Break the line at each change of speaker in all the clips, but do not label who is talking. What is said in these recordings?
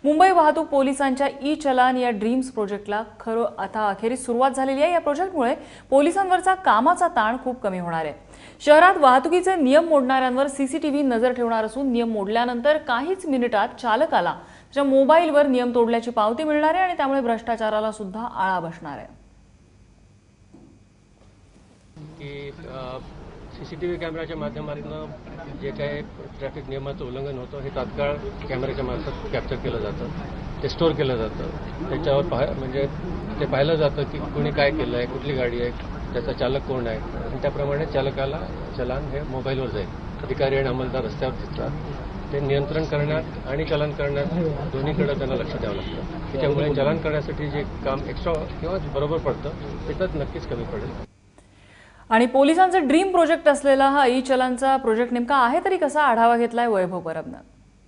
मुंबई वाहतूक पोलिसांच्या ई-चलान या ड्रीम्स प्रोजेक्टला खरं आता अखेरीस सुरुवात झालेली आहे। या प्रोजेक्टमुळे पोलिसांवरचा कामाचा ताण खूप कमी होणार आहे। शहरात वाहतुकीचे नियम मोडणाऱ्यांवर सीसीटीव्ही नजर ठेवणार असून नियम मोडल्यानंतर काहीच मिनिटात चालकाला त्याच्या मोबाईलवर नियम तोडल्याची पावती मिळणार आहे आणि त्यामुळे भ्रष्टाचाराला सुद्धा आळा बसणार आहे।
सीसीटीव्ही कॅमेराच्या माध्यमातून जे काही ट्रॅफिक नियमाचं उल्लंघन होतं हे तात्काळ कॅमेऱ्याच्या मार्फत कॅप्चर केलं जातं, ते स्टोअर केलं जातं। त्याच्यावर म्हणजे ते पाहिलं जातं की कोणी काय केलं आहे, कुठली गाडी आहे, त्याचा चालक कोण आहे आणि त्याप्रमाणे चालकाला चलान हे मोबाईलवर जाईल। अधिकारी आणि अंमलदार रस्त्यावर दिसतात, ते नियंत्रण करण्यात आणि चलान करण्यात दोन्हीकडे त्यांना लक्ष द्यावं लागतं। त्याच्यामुळे चलान करण्यासाठी जे काम एक्स्ट्रा किंवा बरोबर पडतं ते तर नक्कीच कमी पडेल।
आणि पोलिसांचा ड्रीम प्रोजेक्ट असलेला हा ई-चलानचा प्रोजेक्ट नेमका आहे तरी कसा आढावा घेतलाय वैभव परबनं।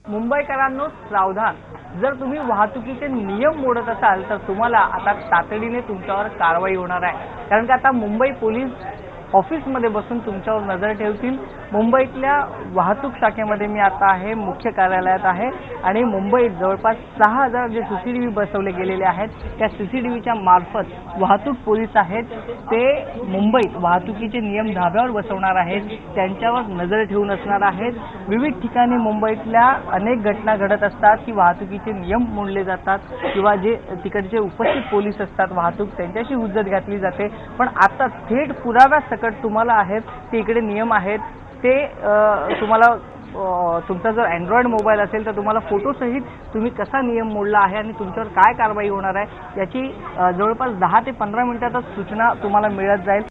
मुंबईकरांनो सावधान, जर तुम्ही वाहतुकीचे नियम मोडत असाल तर तुम्हाला आता तातडीने तुमच्यावर कारवाई होणार आहे। कारण की आता मुंबई पोलीस ऑफिसमध्ये बसून तुमच्यावर नजर ठेवतील। मुंबईतल्या वाहतूक शाखेमध्ये मी आता आहे, मुख्य कार्यालयात आहे आणि मुंबईत जवळपास 6000 जे सीसीटीव्ही बसवले गेलेले आहेत त्या सीसीटीव्हीच्या मार्फत वाहतूक पोलीस आहेत ते मुंबईत वाहतुकीचे नियम धाब्यावर बसवणार आहेत, त्यांच्यावर नजर ठेवून असणार आहेत। विविध ठिकाणी मुंबईतल्या अनेक घटना घडत असतात की वाहतुकीचे नियम मोडले जातात किंवा जे तिकडचे उपस्थित पोलीस असतात वाहतूक त्यांच्याशी हुज्जत घातली जाते। पण आता थेट पुराव्या सकट तुम्हाला आहेत ते इकडे नियम आहेत ते तुम्हाला तुमचा जर अँड्रॉइड मोबाईल असेल तर तुम्हाला फोटोसहित तुम्ही कसा नियम मोडला आहे आणि तुमच्यावर काय कारवाई होणार आहे याची जवळपास 10 ते 15 मिनिटातच सूचना तुम्हाला मिळत जाईल।